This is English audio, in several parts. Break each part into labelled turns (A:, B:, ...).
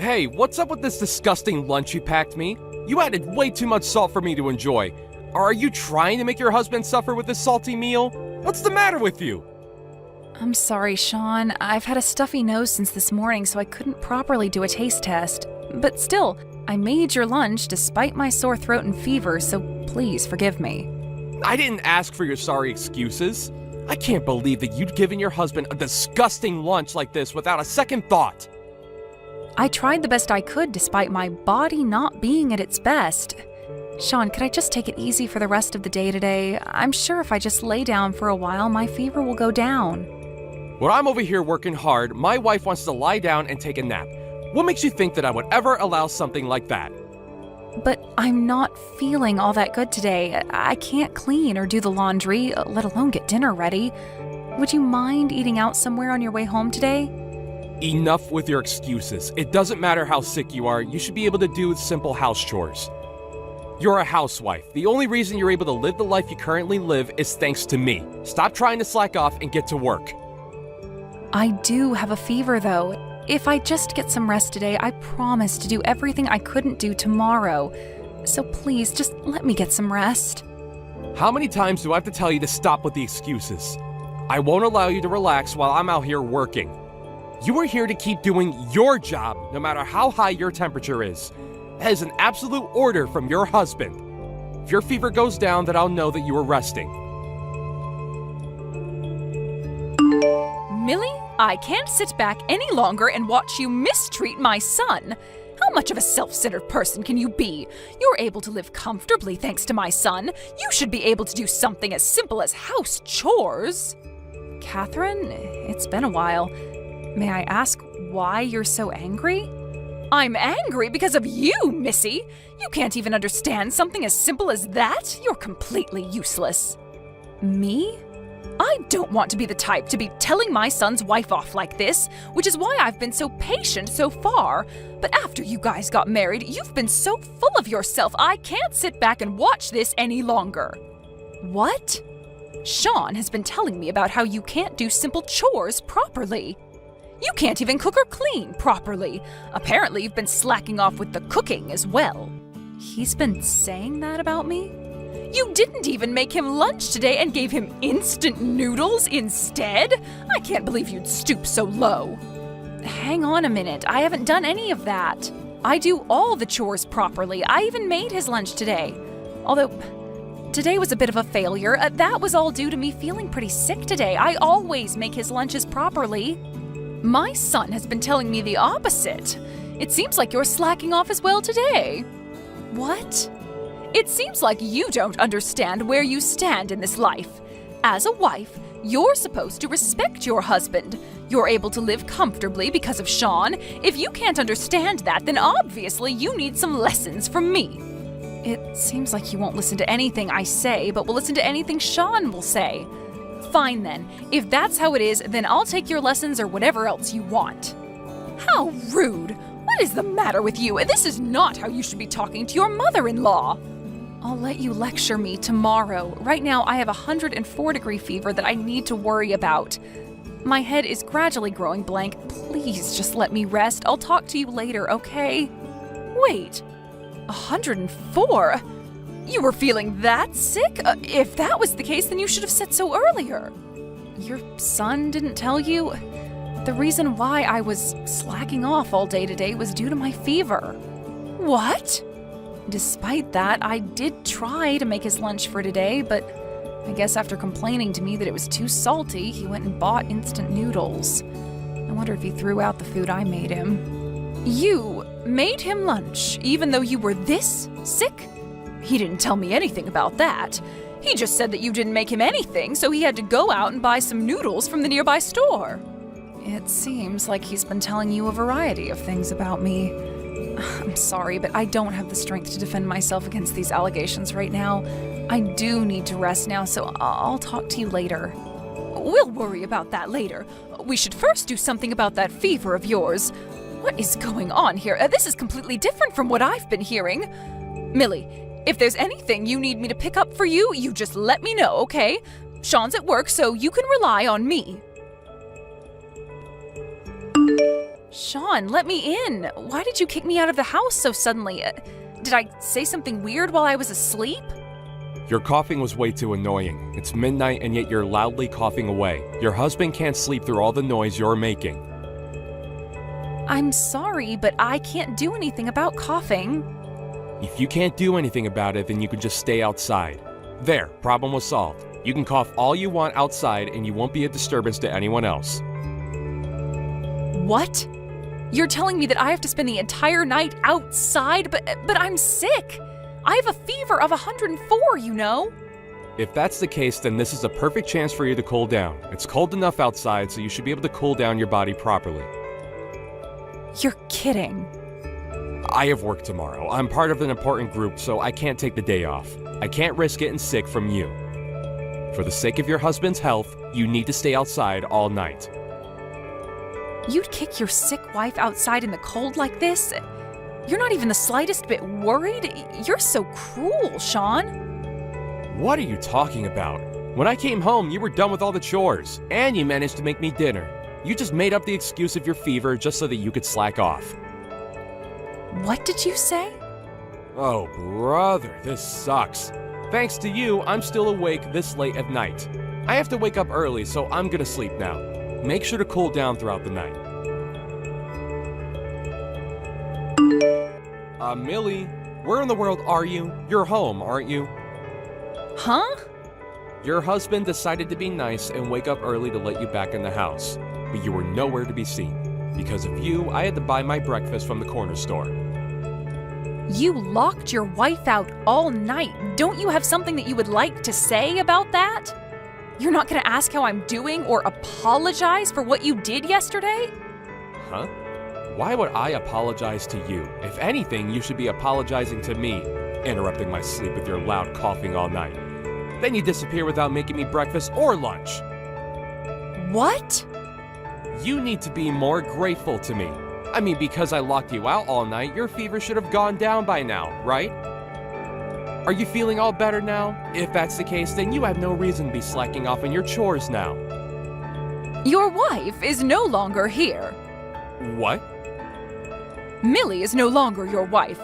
A: Hey, what's up with this disgusting lunch you packed me? You added way too much salt for me to enjoy. Are you trying to make your husband suffer with this salty meal? What's the matter with you?
B: I'm sorry, Sean. I've had a stuffy nose since this morning, so I couldn't properly do a taste test. But still, I made your lunch despite my sore throat and fever, so please forgive me.
A: I didn't ask for your sorry excuses. I can't believe that you'd given your husband a disgusting lunch like this without a second thought.
B: I tried the best I could despite my body not being at its best. Sean, could I just take it easy for the rest of the day today? I'm sure if I just lay down for a while, my fever will go down.
A: When I'm over here working hard, my wife wants to lie down and take a nap. What makes you think that I would ever allow something like that?
B: But I'm not feeling all that good today. I can't clean or do the laundry, let alone get dinner ready. Would you mind eating out somewhere on your way home today?
A: Enough with your excuses. It doesn't matter how sick you are, you should be able to do simple house chores. You're a housewife. The only reason you're able to live the life you currently live is thanks to me. Stop trying to slack off and get to work.
B: I do have a fever, though. If I just get some rest today, I promise to do everything I couldn't do tomorrow. So please, just let me get some rest.
A: How many times do I have to tell you to stop with the excuses? I won't allow you to relax while I'm out here working. You are here to keep doing your job, no matter how high your temperature is. That is an absolute order from your husband. If your fever goes down, then I'll know that you are resting.
B: Millie, I can't sit back any longer and watch you mistreat my son. How much of a self-centered person can you be? You're able to live comfortably thanks to my son. You should be able to do something as simple as house chores. Catherine, it's been a while. May I ask why you're so angry? I'm angry because of you, Missy. You can't even understand something as simple as that? You're completely useless. Me? I don't want to be the type to be telling my son's wife off like this, which is why I've been so patient so far. But after you guys got married, you've been so full of yourself, I can't sit back and watch this any longer. What? Sean has been telling me about how you can't do simple chores properly. You can't even cook or clean properly. Apparently, you've been slacking off with the cooking as well. He's been saying that about me? You didn't even make him lunch today and gave him instant noodles instead? I can't believe you'd stoop so low. Hang on a minute, I haven't done any of that. I do all the chores properly. I even made his lunch today. Although, today was a bit of a failure. That was all due to me feeling pretty sick today. I always make his lunches properly. My son has been telling me the opposite. It seems like you're slacking off as well today. What? It seems like you don't understand where you stand in this life. As a wife, you're supposed to respect your husband. You're able to live comfortably because of Sean. If you can't understand that, then obviously you need some lessons from me. It seems like you won't listen to anything I say, but will listen to anything Sean will say. Fine then. If that's how it is, then I'll take your lessons or whatever else you want. How rude! What is the matter with you? This is not how you should be talking to your mother-in-law. I'll let you lecture me tomorrow. Right now, I have a 104-degree fever that I need to worry about. My head is gradually growing blank. Please just let me rest. I'll talk to you later, okay? Wait, 104? You were feeling that sick? If that was the case, then you should have said so earlier. Your son didn't tell you? The reason why I was slacking off all day today was due to my fever. What? Despite that, I did try to make his lunch for today, but I guess after complaining to me that it was too salty, he went and bought instant noodles. I wonder if he threw out the food I made him. You made him lunch, even though you were this sick? He didn't tell me anything about that. He just said that you didn't make him anything, so he had to go out and buy some noodles from the nearby store. It seems like he's been telling you a variety of things about me. I'm sorry, but I don't have the strength to defend myself against these allegations right now. I do need to rest now, so I'll talk to you later. We'll worry about that later. We should first do something about that fever of yours. What is going on here? This is completely different from what I've been hearing. Millie, if there's anything you need me to pick up for you, you just let me know, okay? Sean's at work, so you can rely on me. Sean, let me in. Why did you kick me out of the house so suddenly? Did I say something weird while I was asleep?
A: Your coughing was way too annoying. It's midnight and yet you're loudly coughing away. Your husband can't sleep through all the noise you're making.
B: I'm sorry, but I can't do anything about coughing.
A: If you can't do anything about it, then you can just stay outside. There, problem was solved. You can cough all you want outside and you won't be a disturbance to anyone else.
B: What? You're telling me that I have to spend the entire night outside, but I'm sick. I have a fever of 104, you know.
A: If that's the case, then this is a perfect chance for you to cool down. It's cold enough outside, so you should be able to cool down your body properly.
B: You're kidding.
A: I have work tomorrow. I'm part of an important group, so I can't take the day off. I can't risk getting sick from you. For the sake of your husband's health, you need to stay outside all night.
B: You'd kick your sick wife outside in the cold like this? You're not even the slightest bit worried? You're so cruel, Sean.
A: What are you talking about? When I came home, you were done with all the chores, and you managed to make me dinner. You just made up the excuse of your fever just so that you could slack off.
B: What did you say?
A: Oh, brother, this sucks. Thanks to you, I'm still awake this late at night. I have to wake up early, so I'm gonna sleep now. Make sure to cool down throughout the night. Millie, where in the world are you? You're home, aren't you?
B: Huh?
A: Your husband decided to be nice and wake up early to let you back in the house, but you were nowhere to be seen. Because of you, I had to buy my breakfast from the corner store.
B: You locked your wife out all night. Don't you have something that you would like to say about that? You're not gonna ask how I'm doing or apologize for what you did yesterday?
A: Huh? Why would I apologize to you? If anything, you should be apologizing to me, interrupting my sleep with your loud coughing all night. Then you disappear without making me breakfast or lunch.
B: What?
A: You need to be more grateful to me. I mean, because I locked you out all night, your fever should have gone down by now, right? Are you feeling all better now? If that's the case, then you have no reason to be slacking off in your chores now.
B: Your wife is no longer here.
A: What?
B: Millie is no longer your wife.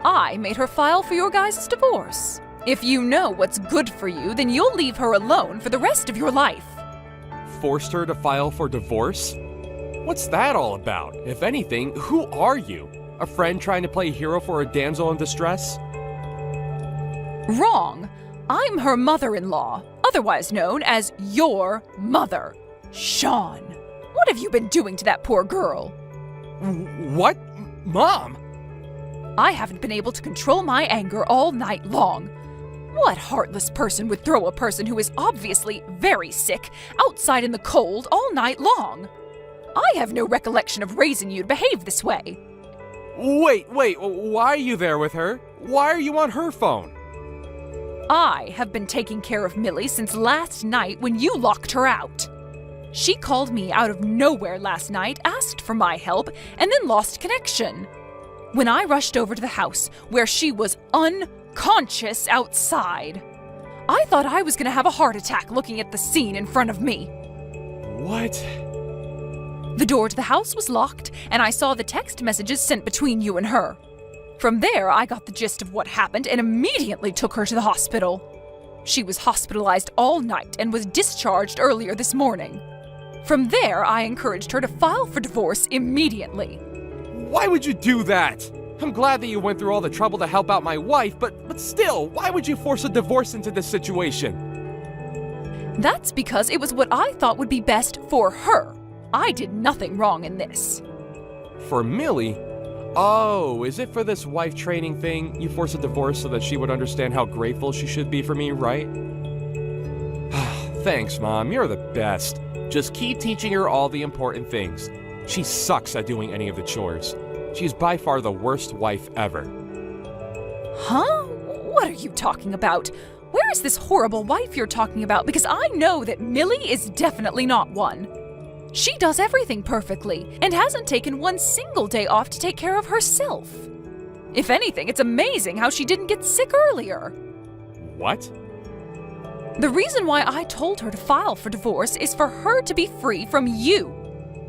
B: I made her file for your guys' divorce. If you know what's good for you, then you'll leave her alone for the rest of your life.
A: Forced her to file for divorce? What's that all about? If anything, who are you? A friend trying to play hero for a damsel in distress?
B: Wrong. I'm her mother-in-law, otherwise known as your mother, Sean. What have you been doing to that poor girl?
A: What? Mom?
B: I haven't been able to control my anger all night long. What heartless person would throw a person who is obviously very sick outside in the cold all night long? I have no recollection of raising you to behave this way.
A: Wait, why are you there with her? Why are you on her phone?
B: I have been taking care of Millie since last night when you locked her out. She called me out of nowhere last night, asked for my help, and then lost connection. When I rushed over to the house, where she was unconscious outside, I thought I was going to have a heart attack looking at the scene in front of me.
A: What?
B: The door to the house was locked, and I saw the text messages sent between you and her. From there, I got the gist of what happened and immediately took her to the hospital. She was hospitalized all night and was discharged earlier this morning. From there, I encouraged her to file for divorce immediately.
A: Why would you do that? I'm glad that you went through all the trouble to help out my wife, but still, why would you force a divorce into this situation?
B: That's because it was what I thought would be best for her. I did nothing wrong in this.
A: For Millie? Oh, is it for this wife training thing? You forced a divorce so that she would understand how grateful she should be for me, right? Thanks, Mom. You're the best. Just keep teaching her all the important things. She sucks at doing any of the chores. She's by far the worst wife ever.
B: Huh? What are you talking about? Where is this horrible wife you're talking about? Because I know that Millie is definitely not one. She does everything perfectly and hasn't taken one single day off to take care of herself. If anything, it's amazing how she didn't get sick earlier.
A: What?
B: The reason why I told her to file for divorce is for her to be free from you.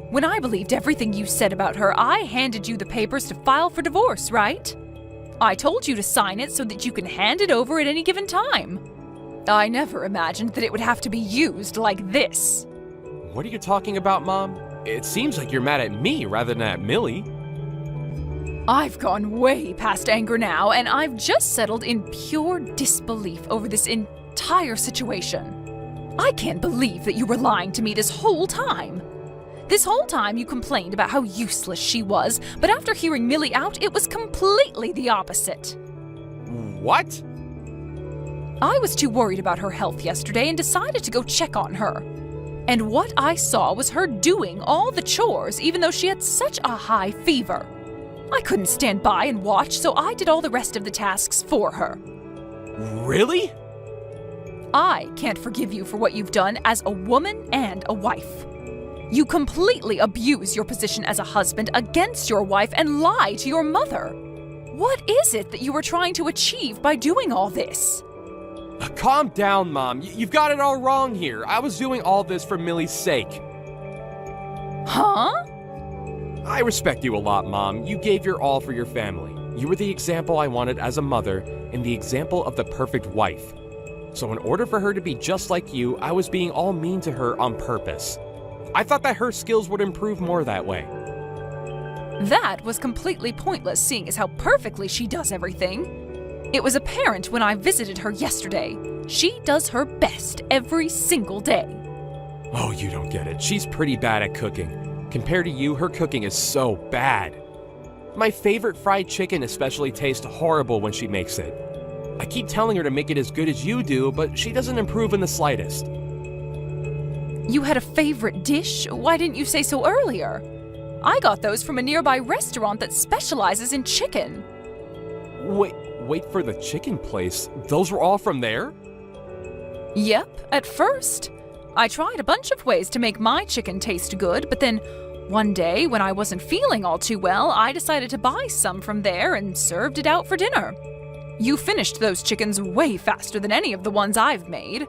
B: When I believed everything you said about her, I handed you the papers to file for divorce, right? I told you to sign it so that you can hand it over at any given time. I never imagined that it would have to be used like this.
A: What are you talking about, Mom? It seems like you're mad at me rather than at Millie.
B: I've gone way past anger now, and I've just settled in pure disbelief over this entire situation. I can't believe that you were lying to me this whole time. This whole time you complained about how useless she was, but after hearing Millie out, it was completely the opposite.
A: What?
B: I was too worried about her health yesterday and decided to go check on her. And what I saw was her doing all the chores even though she had such a high fever. I couldn't stand by and watch, so I did all the rest of the tasks for her.
A: Really?
B: I can't forgive you for what you've done as a woman and a wife. You completely abuse your position as a husband against your wife and lie to your mother. What is it that you were trying to achieve by doing all this?
A: Calm down, Mom. You've got it all wrong here. I was doing all this for Millie's sake.
B: Huh?
A: I respect you a lot, Mom. You gave your all for your family. You were the example I wanted as a mother and the example of the perfect wife. So in order for her to be just like you, I was being all mean to her on purpose. I thought that her skills would improve more that way.
B: That was completely pointless, seeing as how perfectly she does everything. It was apparent when I visited her yesterday. She does her best every single day.
A: Oh, you don't get it. She's pretty bad at cooking. Compared to you, her cooking is so bad. My favorite fried chicken especially tastes horrible when she makes it. I keep telling her to make it as good as you do, but she doesn't improve in the slightest.
B: You had a favorite dish? Why didn't you say so earlier? I got those from a nearby restaurant that specializes in chicken.
A: Wait for the chicken place. Those were all from there?
B: Yep, at first. I tried a bunch of ways to make my chicken taste good, but then one day when I wasn't feeling all too well, I decided to buy some from there and served it out for dinner. You finished those chickens way faster than any of the ones I've made.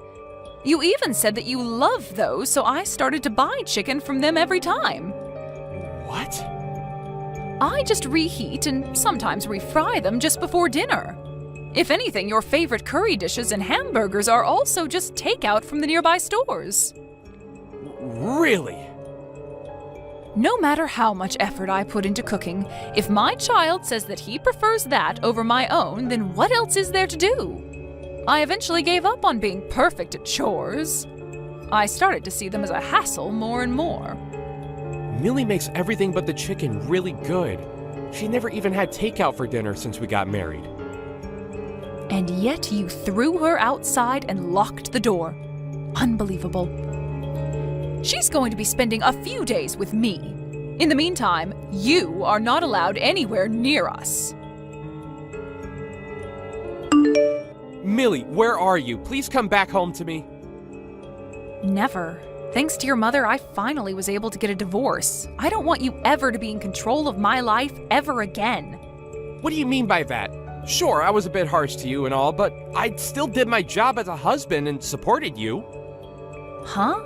B: You even said that you love those, so I started to buy chicken from them every time.
A: What?
B: I just reheat and sometimes refry them just before dinner. If anything, your favorite curry dishes and hamburgers are also just takeout from the nearby stores.
A: Really?
B: No matter how much effort I put into cooking, if my child says that he prefers that over my own, then what else is there to do? I eventually gave up on being perfect at chores. I started to see them as a hassle more and more.
A: Millie makes everything but the chicken really good. She never even had takeout for dinner since we got married.
B: And yet you threw her outside and locked the door. Unbelievable. She's going to be spending a few days with me. In the meantime, you are not allowed anywhere near us.
A: Millie, where are you? Please come back home to me.
B: Never. Thanks to your mother, I finally was able to get a divorce. I don't want you ever to be in control of my life ever again.
A: What do you mean by that? Sure, I was a bit harsh to you and all, but I still did my job as a husband and supported you.
B: Huh?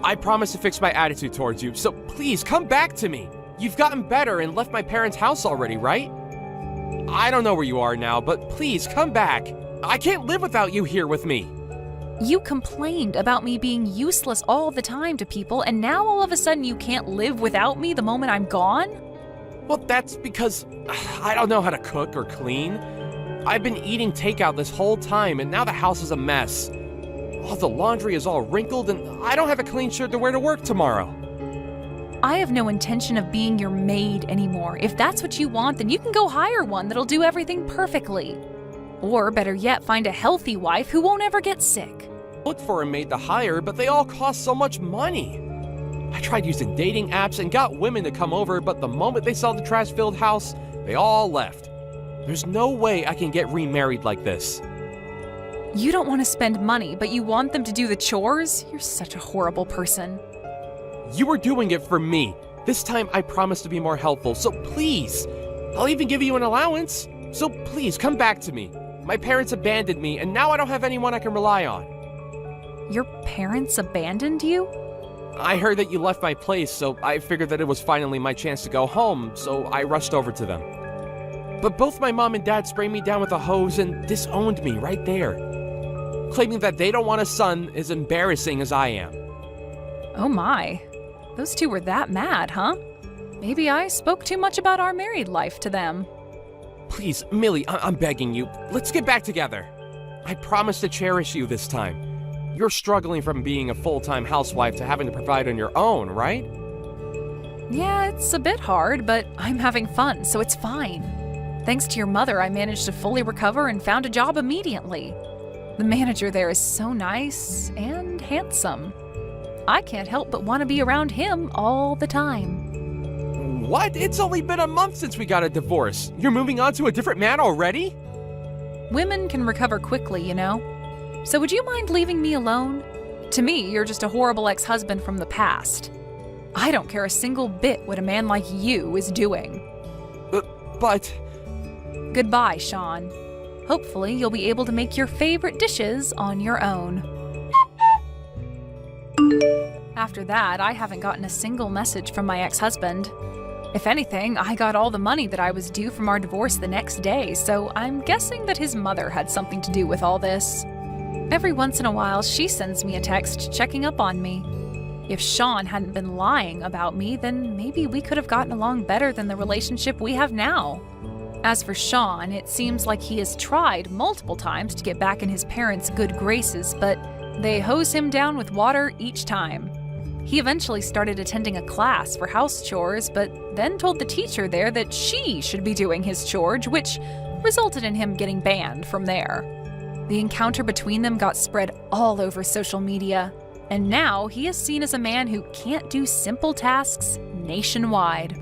A: I promised to fix my attitude towards you, so please come back to me. You've gotten better and left my parents' house already, right? I don't know where you are now, but please come back. I can't live without you here with me.
B: You complained about me being useless all the time to people, and now all of a sudden you can't live without me the moment I'm gone?
A: Well, that's because I don't know how to cook or clean. I've been eating takeout this whole time, and now the house is a mess. All the laundry is all wrinkled, and I don't have a clean shirt to wear to work tomorrow.
B: I have no intention of being your maid anymore. If that's what you want, then you can go hire one that'll do everything perfectly. Or better yet, find a healthy wife who won't ever get sick.
A: Looked for a maid to hire, but they all cost so much money. I tried using dating apps and got women to come over, but the moment they saw the trash-filled house, they all left. There's no way I can get remarried like this.
B: You don't want to spend money, but you want them to do the chores? You're such a horrible person.
A: You were doing it for me. This time I promise to be more helpful, so please. I'll even give you an allowance. So please come back to me. My parents abandoned me, and now I don't have anyone I can rely on.
B: Your parents abandoned you?
A: I heard that you left my place, so I figured that it was finally my chance to go home, so I rushed over to them. But both my mom and dad sprayed me down with a hose and disowned me right there, claiming that they don't want a son as embarrassing as I am.
B: Oh my. Those two were that mad, huh? Maybe I spoke too much about our married life to them.
A: Please, Millie, I'm begging you, let's get back together. I promise to cherish you this time. You're struggling from being a full-time housewife to having to provide on your own, right?
B: Yeah, it's a bit hard, but I'm having fun, so it's fine. Thanks to your mother, I managed to fully recover and found a job immediately. The manager there is so nice and handsome. I can't help but want to be around him all the time.
A: What? It's only been a month since we got a divorce. You're moving on to a different man already?
B: Women can recover quickly, you know. So would you mind leaving me alone? To me, you're just a horrible ex-husband from the past. I don't care a single bit what a man like you is doing.
A: But...
B: Goodbye, Sean. Hopefully, you'll be able to make your favorite dishes on your own. After that, I haven't gotten a single message from my ex-husband. If anything, I got all the money that I was due from our divorce the next day, so I'm guessing that his mother had something to do with all this. Every once in a while, she sends me a text checking up on me. If Sean hadn't been lying about me, then maybe we could have gotten along better than the relationship we have now. As for Sean, it seems like he has tried multiple times to get back in his parents' good graces, but they hose him down with water each time. He eventually started attending a class for house chores, but then told the teacher there that she should be doing his chores, which resulted in him getting banned from there. The encounter between them got spread all over social media, and now he is seen as a man who can't do simple tasks nationwide.